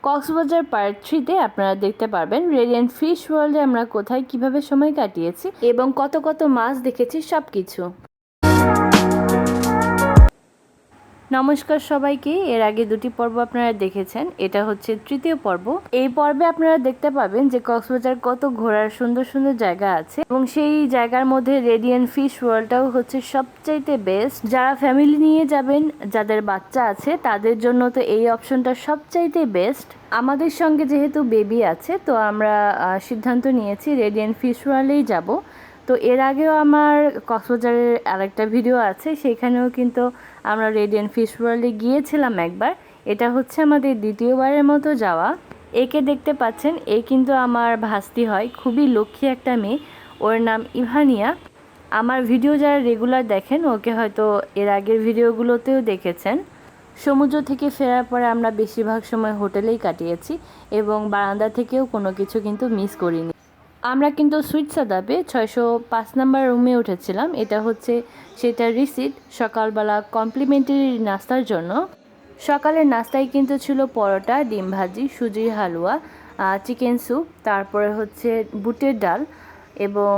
Cox's Bazar part 3-তে আপনারা দেখতে পারবেন রেডিয়েন্ট ফিশ ওয়ার্ল্ডে আমরা কোথায় কিভাবে সময় কাটিয়েছি এবং কত কত মাছ দেখেছি সব কিছু। নমস্কার সবাইকে। এর আগে দুটি পর্ব আপনারা দেখেছেন, এটা হচ্ছে তৃতীয় পর্ব। এই পর্বে আপনারা দেখতে পাবেন যে কক্সবাজার কত ঘোরার সুন্দর সুন্দর জায়গা আছে এবং সেই জায়গার মধ্যে রেডিয়েন্ট ফিশ ওয়ার্ল্ডটাও হচ্ছে সবচাইতে বেস্ট। যারা ফ্যামিলি নিয়ে যাবেন, যাদের বাচ্চা আছে তাদের জন্য তো এই অপশনটা সবচাইতে বেস্ট। আমাদের সঙ্গে যেহেতু বেবি আছে তো আমরা সিদ্ধান্ত নিয়েছি রেডিয়েন্ট ফিশ ওয়ার্ল্ডেই যাব। তো এর আগেও আমার কক্সবাজারের আরেকটা ভিডিও আছে, সেখানেও কিন্তু আমরা রেডিয়েন্ট ফিশ ওয়ার্ল্ডে গিয়েছিলাম একবার। এটা হচ্ছে আমাদের দ্বিতীয়বারের মতো যাওয়া। একে দেখতে পাচ্ছেন, এ কিন্তু আমার ভাস্তি হয়, খুবই লক্ষ্মী একটা মেয়ে। ওর নাম ইভানিয়া। আমার ভিডিও যারা রেগুলার দেখেন ওকে হয়তো এর আগের ভিডিওগুলোতেও দেখেছেন। সমুদ্র থেকে ফেরার পরে আমরা বেশিরভাগ সময় হোটেলেই কাটিয়েছি এবং বারান্দা থেকেও কোনো কিছু কিন্তু মিস করিনি। আমরা কিন্তু সুইট সাদাবে 605 নাম্বার রুমে উঠেছিলাম। এটা হচ্ছে সেটার রিসিট সকালবেলা কমপ্লিমেন্টারি নাস্তার জন্য। সকালের নাস্তায় কিন্তু ছিল পরোটা, ডিম ভাজি, সুজির হালুয়া, চিকেন স্যুপ, তারপরে হচ্ছে বুটের ডাল এবং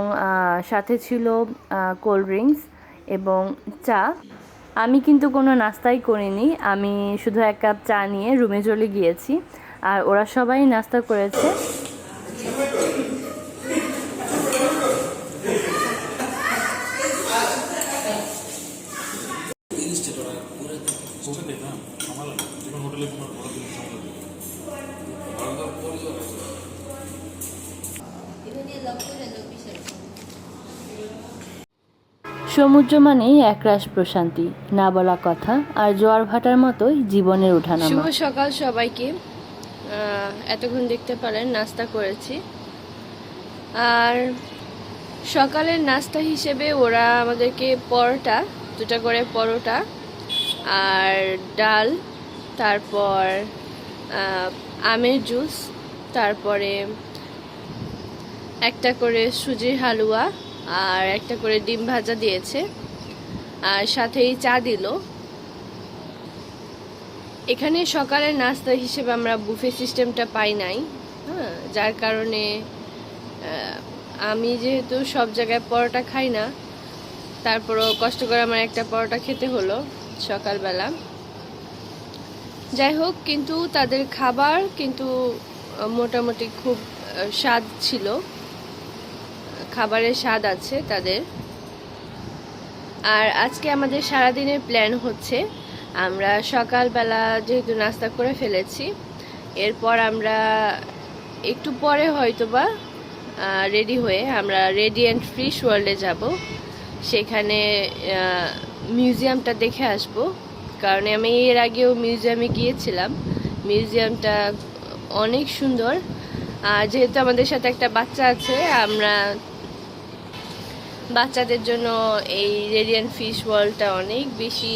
সাথে ছিল কোল্ড ড্রিঙ্কস এবং চা। আমি কিন্তু কোনো নাস্তাই করিনি, আমি শুধু এক কাপ চা নিয়ে রুমে চলে গিয়েছি আর ওরা সবাই নাস্তা করেছে। সমুদ্র মানেই একরাশ প্রশান্তি, না বলা কথা, আর জোয়ার ভাটার মতোই জীবনের ওঠানামা। শুভ সকাল সবাইকে। এতক্ষণ দেখতে পারেন নাস্তা করেছি, আর সকালের নাস্তা হিসেবে ওরা আমাদেরকে পরোটা, দুটা করে পরোটা আর ডাল, তারপর আমের জুস, তারপরে একটা করে সুজির হালুয়া আর একটা করে ডিম ভাজা দিয়েছে, আর সাথেই চা দিল। এখানে সকালের নাস্তা হিসেবে আমরা বুফে সিস্টেমটা পাই নাই, হ্যাঁ, যার কারণে আমি যেহেতু সব জায়গায় পরোটা খাই না, তারপরও কষ্ট করে আমার একটা পরোটা খেতে হলো সকালবেলা। যাই হোক, কিন্তু তাদের খাবার কিন্তু মোটামুটি খুব স্বাদ ছিল, খাবারের স্বাদ আছে তাদের। আর আজকে আমাদের সারাদিনের প্ল্যান হচ্ছে, আমরা সকালবেলা যেহেতু নাস্তা করে ফেলেছি, এরপর আমরা একটু পরে হয়তোবা রেডি হয়ে আমরা রেডিয়েন্ট ফিশ ওয়ার্ল্ডে যাব। সেখানে মিউজিয়ামটা দেখে আসব, কারণ আমি এর আগেও মিউজিয়ামে গিয়েছিলাম। মিউজিয়ামটা অনেক সুন্দর, আর যেহেতু আমাদের সাথে একটা বাচ্চা আছে, আমরা বাচ্চাদের জন্য এই রেডিয়েন্ট ফিশ ওয়ার্ল্ডটা অনেক বেশি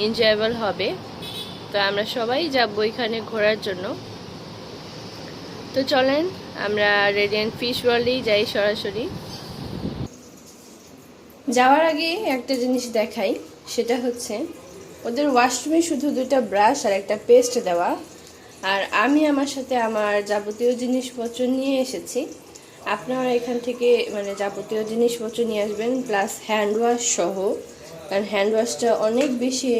এনজয়েবল হবে। তো আমরা সবাই যাব এখানে ঘোরার জন্য। তো চলেন আমরা রেডিয়েন্ট ফিশ ওয়ার্ল্ডেই যাই সরাসরি। যাওয়ার আগে একটা জিনিস দেখাই, সেটা হচ্ছে ওদের ওয়াশরুমে শুধু দুটো ব্রাশ আর একটা পেস্ট দেওয়া, আর আমি আমার সাথে আমার যাবতীয় জিনিসপত্র নিয়ে এসেছি। আপনারা এখান থেকে মানে যাবতীয় জিনিসপত্র নিয়ে আসবেন, প্লাস হ্যান্ড ওয়াশ সহ, কারণ হ্যান্ড ওয়াশটা অনেক বেশি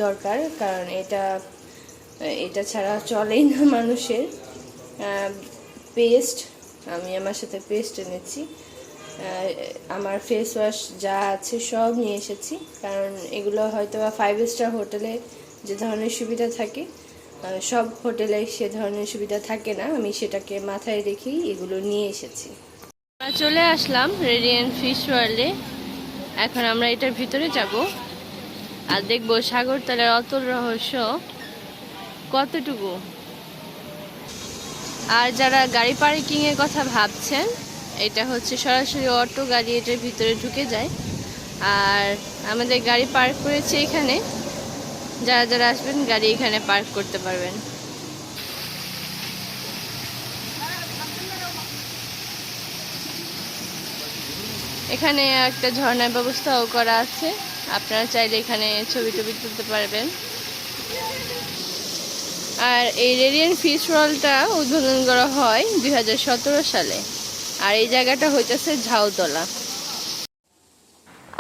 দরকার, কারণ এটা ছাড়া চলেই না মানুষের। পেস্ট, আমি আমার সাথে পেস্ট এনেছি, আমার ফেস ওয়াশ যা আছে সব নিয়ে এসেছি, কারণ এগুলো হয়তো 5 স্টার হোটেলে যে ধরনের সুবিধা থাকে সব হোটেলে সে ধরনের সুবিধা থাকে না, আমি সেটাকে মাথায় রেখেই এগুলো নিয়ে এসেছি। আমরা চলে আসলাম রেডিয়েন্ট ফিশ ওয়ার্ল্ডে। এখন আমরা এটার ভিতরে যাব আর দেখব সাগরতলার অতল রহস্য কতটুকু। আর যারা গাড়ি পার্কিং এর কথা ভাবছেন, এটা হচ্ছে সরাসরি অটো গাড়ি এটার ভিতরে ঢুকে যায়, আর আমাদের গাড়ি পার্ক করেছে এখানে। যারা যারা আসবেন গাড়ি এখানে পার্ক করতে পারবেন। এখানে একটা ঝর্ণার ব্যবস্থাও করা আছে, আপনারা চাইলে এখানে ছবি টবি তুলতে পারবেন। আর এই রেডিয়েন্ট ফিশ ওয়ার্ল্ডটা উদ্বোধন করা হয় 2017 সালে। আর এই জায়গাটা হইতেছে ঝাউতলা।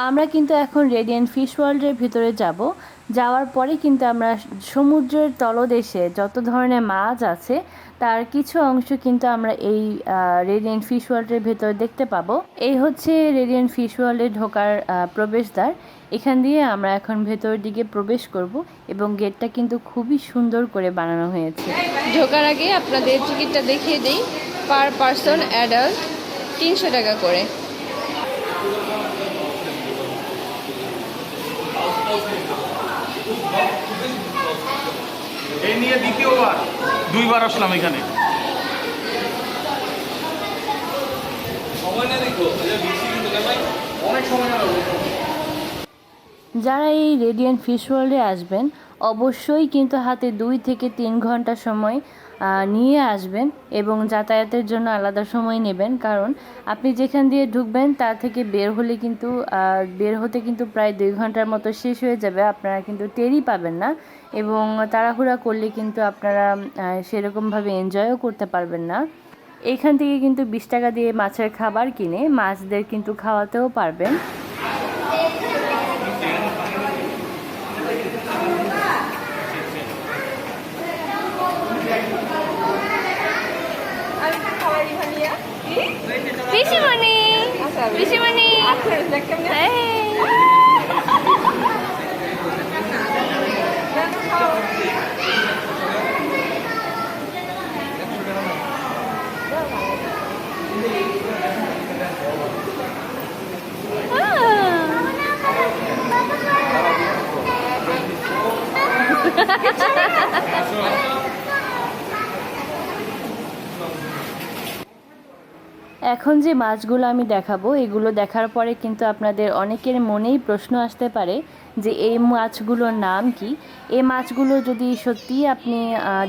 আমরা কিন্তু এখন রেডিয়েন্ট ফিশ ওয়ার্ল্ডের ভিতরে যাব। যাওয়ার পরে কিন্তু আমরা সমুদ্রের তলদেশে যত ধরনের মাছ আছে তার কিছু অংশ কিন্তু আমরা এই রেডিয়েন্ট ফিশ ওয়ার্ল্ডের ভেতরে দেখতে পাবো। এই হচ্ছে রেডিয়েন্ট ফিশ ওয়ার্ল্ডে ঢোকার প্রবেশদ্বার। এখান দিয়ে আমরা এখন ভেতরের দিকে প্রবেশ করব এবং গেটটা কিন্তু খুবই সুন্দর করে বানানো হয়েছে। ঢোকার আগে আপনাদের টিকিটটা দেখিয়ে দিই। পার পারসন অ্যাডাল্ট 300 টাকা করে। এই নিয়ে দ্বিতীয়বার 2বার আসলাম এখানে। যারা এই রেডিয়েন্ট ফিশ ওয়ার্ল্ডে আসবেন অবশ্যই কিন্তু হাতে 2 থেকে 3 ঘন্টা সময় নিয়ে আসবেন এবং যাতায়াতের জন্য আলাদা সময় নেবেন। কারণ আপনি যেখান দিয়ে ঢুকবেন তা থেকে বের হতে কিন্তু প্রায় 2 ঘন্টার মতো শেষ হয়ে যাবে। আপনারা কিন্তু টেরই পাবেন না এবং তাড়াহুড়া করলে কিন্তু আপনারা সেরকমভাবে এনজয়ও করতে পারবেন না। এইখান থেকে কিন্তু 20 টাকা দিয়ে মাছের খাবার কিনে মাছদের কিন্তু খাওয়াতেও পারবেন। পিসিমণি পিসিমণি এখন যে মাছগুলো আমি দেখাবো এগুলো দেখার পরে কিন্তু আপনাদের অনেকের মনেই প্রশ্ন আসতে পারে যে এই মাছগুলোর নাম কি। এই মাছগুলো যদি সত্যি আপনি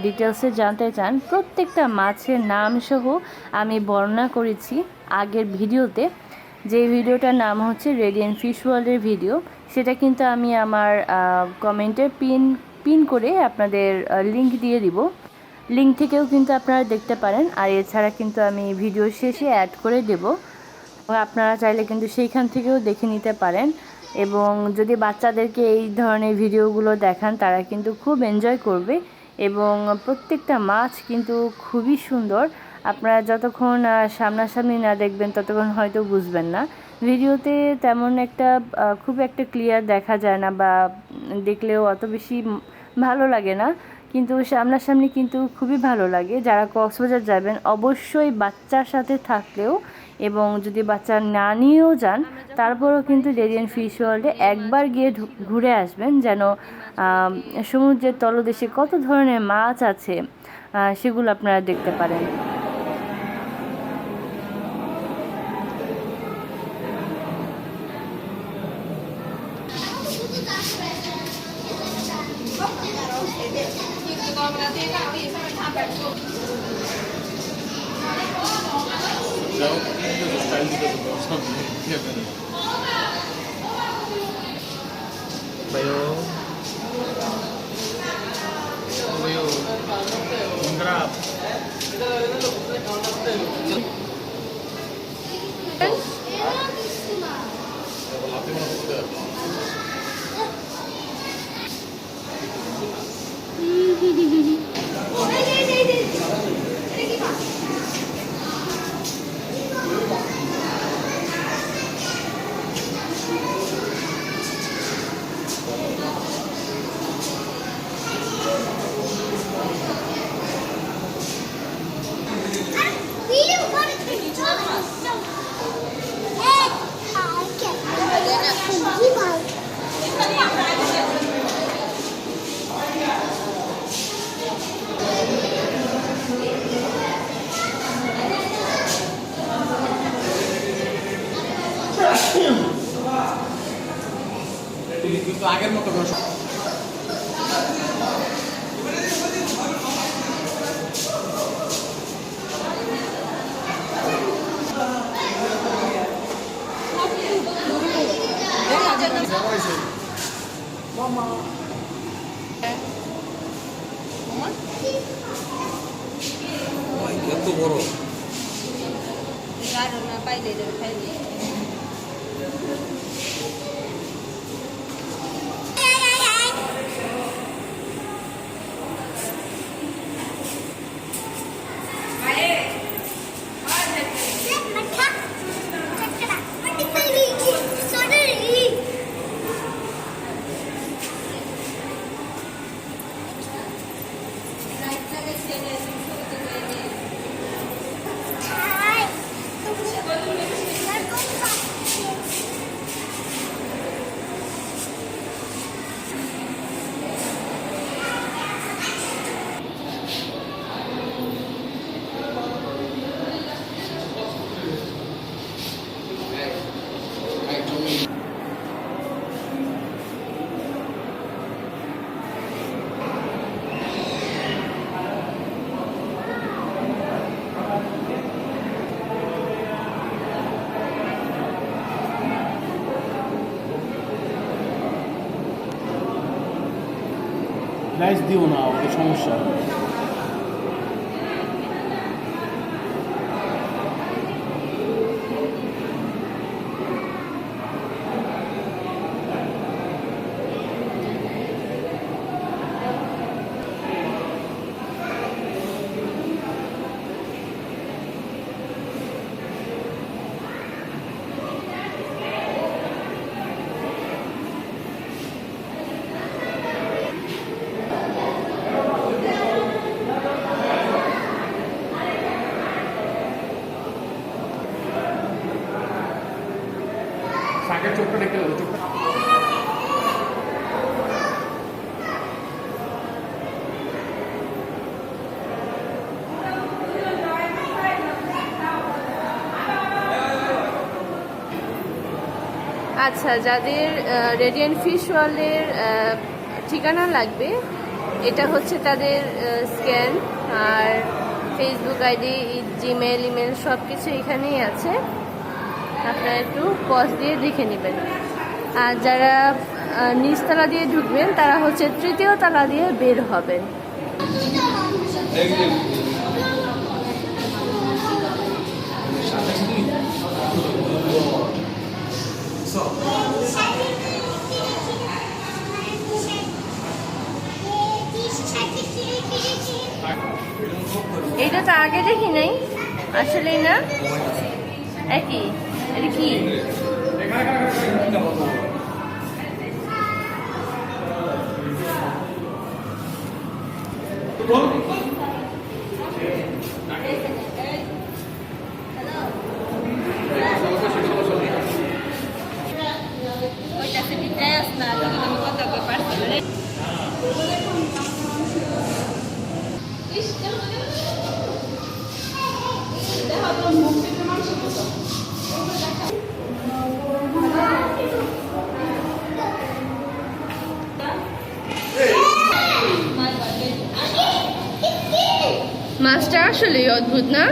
ডিটেলসে জানতে চান, প্রত্যেকটা মাছের নাম সহ আমি বর্ণনা করেছি আগের ভিডিওতে। যে ভিডিওটার নাম হচ্ছে রেডিয়েন্ট ফিশ ওয়ার্ল্ডের ভিডিও, সেটা কিন্তু আমি আমার কমেন্টে পিন করে আপনাদের লিংক দিয়ে দিব। লিঙ্ক থেকেও কিন্তু আপনারা দেখতে পারেন। আর এছাড়া কিন্তু আমি ভিডিও শেষে অ্যাড করে দেব, আপনারা চাইলে কিন্তু সেইখান থেকেও দেখে নিতে পারেন। এবং যদি বাচ্চাদেরকে এই ধরনের ভিডিওগুলো দেখান তারা কিন্তু খুব এনজয় করবে এবং প্রত্যেকটা মাছ কিন্তু খুবই সুন্দর। আপনারা যতক্ষণ সামনাসামনি না দেখবেন ততক্ষণ হয়তো বুঝবেন না। ভিডিওতে তেমন খুব একটা ক্লিয়ার দেখা যায় না বা দেখলেও অত বেশি ভালো লাগে না, কিন্তু সামনাসামনি কিন্তু খুবই ভালো লাগে। যারা কক্সবাজার যাবেন অবশ্যই বাচ্চার সাথে থাকলেও এবং যদি বাচ্চা না নিয়েও যান তারপরেও কিন্তু রেডিয়েন্ট ফিশ ওয়ার্ল্ডে একবার গিয়ে ঘুরে আসবেন, যেন সমুদ্রের তলদেশে কত ধরনের মাছ আছে সেগুলো আপনারা দেখতে পারেন। এত বড় গাঢ় না পাইলে খাইলে রাইস দিও না, ওটা সমস্যা। শাকের চোখটা দেখতে হবে, চোখটা আচ্ছা, যাদের রেডিয়েন্ট ফিশ ওয়ার্ল্ডের ঠিকানা লাগবে, এটা হচ্ছে তাদের স্ক্যান আর ফেসবুক আইডি, জিমেল, ইমেল সব কিছু এখানেই আছে। আপনারা একটু পজ দিয়ে দেখে নেবেন। আর যারা নিচতলা দিয়ে ঢুকবেন তারা হচ্ছে তৃতীয় তলা দিয়ে বের হবেন। এটা তো আগে দেখি নাই আসলে, না একই, এটা কি? মাছটা আসলে অদ্ভুত না?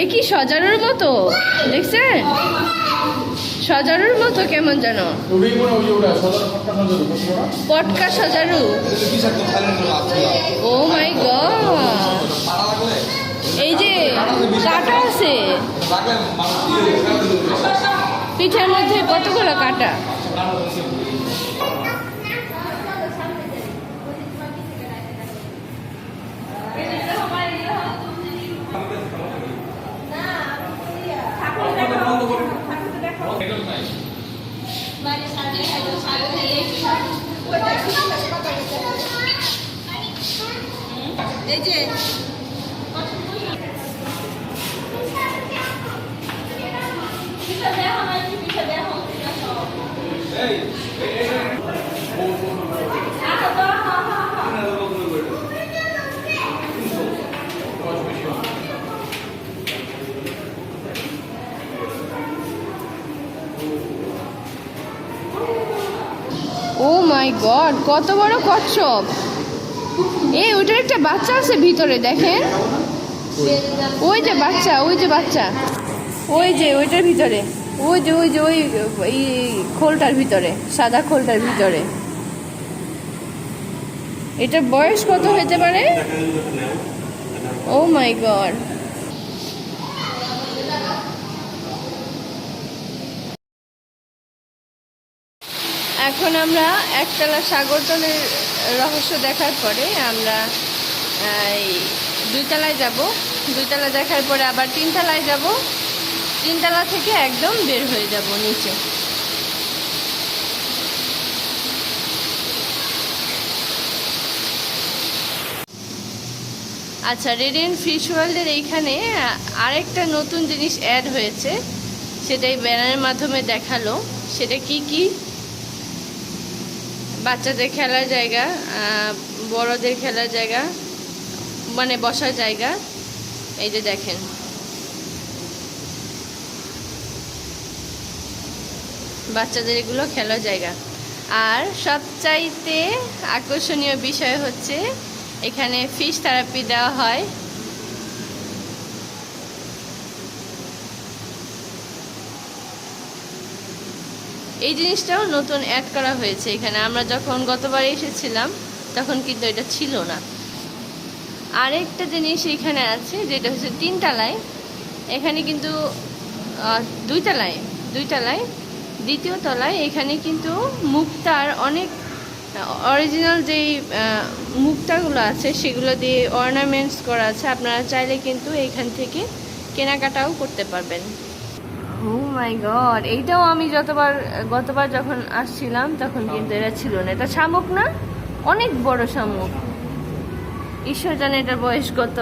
এ কি সজারুর মতো, দেখছেন? সজারুর মতো কেমন যেন, পটকা সজারু। ও মাই গড, এই যে কাটা আছে পিঠের মধ্যে, কতগুলো কাটা। এই যে ও মাই গড, কত বড় কচ্ছপ! এই ওইটার একটা বাচ্চা আছে ভিতরে, দেখেন। ওই যে বাচ্চা, ওই যে বাচ্চা, ওই যে ওইটার ভিতরে, ওই যে ওই যে ওই এই খোলটার ভিতরে, সাদা খোলটার ভিতরে। এটার বয়স কত হতে পারে? ও মাই গড, আমরা একতলা সাগরতলের রহস্য দেখার পরে আমরা এই 2 তলায় যাব। 2 তলা দেখার পরে আবার 3 তলায় যাব। 3 তলা থেকে একদম বের হয়ে যাব নিচে। আচ্ছা, রেডিয়েন্ট ফিশ ওয়ার্ল্ডের এইখানে আরেকটা নতুন জিনিস অ্যাড হয়েছে, সেটাই ব্যানারের মাধ্যমে দেখালো। সেটা কি? বাচ্চাদের খেলার জায়গা, বড়দের খেলার জায়গা, মানে বসার জায়গা। এই যে দেখেন, বাচ্চাদের এগুলো খেলার জায়গা। আর সবচাইতে আকর্ষণীয় বিষয় হচ্ছে এখানে ফিশ থেরাপি দেওয়া হয়। এই জিনিসটাও নতুন অ্যাড করা হয়েছে এখানে। আমরা যখন গতবার এসেছিলাম তখন কিন্তু এটা ছিল না। আরেকটা জিনিস এখানে আছে, যেটা হচ্ছে 3 তলায়। এখানে কিন্তু 2 তলায় 2য় তলায় এখানে কিন্তু মুক্তার অনেক অরিজিনাল যেই মুক্তাগুলো আছে সেগুলো দিয়ে অর্নামেন্টস করা আছে। আপনারা চাইলে কিন্তু এইখান থেকে কেনাকাটাও করতে পারবেন। ও মাই গড, এইটাও আমি গতবার যখন আসছিলাম তখন কিন্তু এটা ছিল না। এটা শামুক না? অনেক বড় শামুক। ঈশ্বর জানে এটার বয়স কত।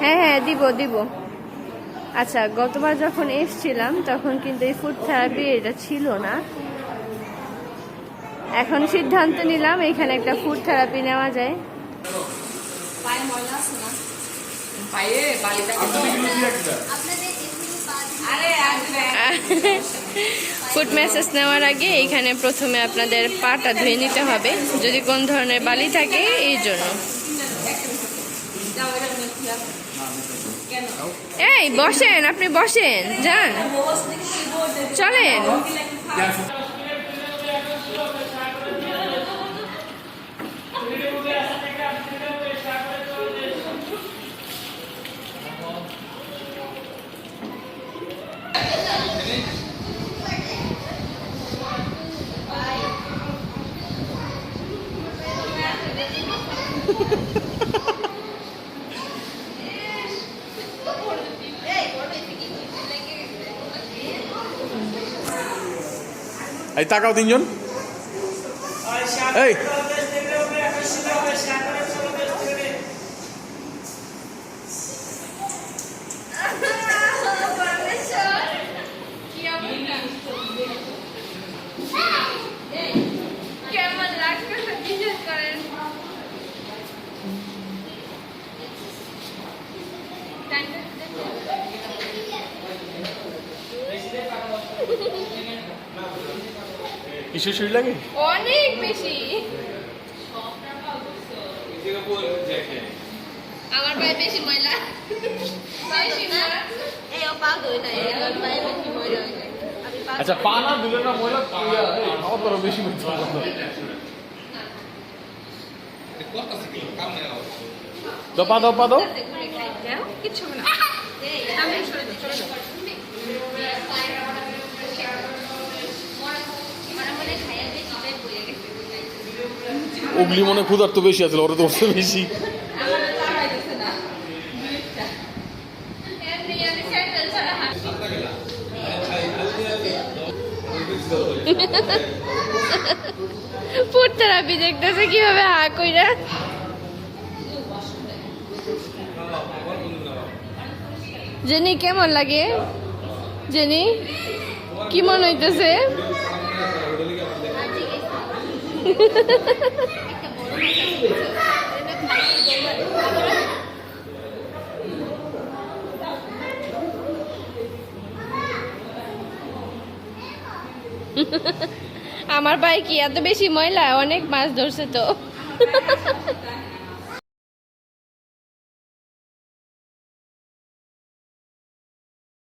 হ্যাঁ, দিব। আচ্ছা, গতবার যখন এসছিলাম তখন কিন্তু এই ফুড থেরাপি এটা ছিল না। এখন সিদ্ধান্ত নিলাম এখানে একটা ফুড থেরাপি নেওয়া যায়। ফুড ম্যাসেজ নেওয়ার আগে এখানে প্রথমে আপনাদের পাটা ধুয়ে নিতে হবে, যদি কোন ধরনের বালি থাকে এই জন্য। এই বসেন, আপনি বসেন, যান, চলেন। এই তাকাও তিনজন। এই কিসের শরীর লাগে? অনেক বেশি। আমার পায়ে বেশি ময়লা। আচ্ছা, পা না দিলে না ময়লা, আমার তো বেশি পা দাও। কিচ্ছু না। ওগলি মনে ক্ষুধার তো বেশি আছে, ওরা তো ওর বেশি। ফুড থেরাপি দেখতেছে কিভাবে হা কইরা। জেনি কেমন লাগে? জেনি কি মনে হইতেছে? আমার ভাই কি এত বেশি ময়লা? অনেক মাছ ধরছে তো।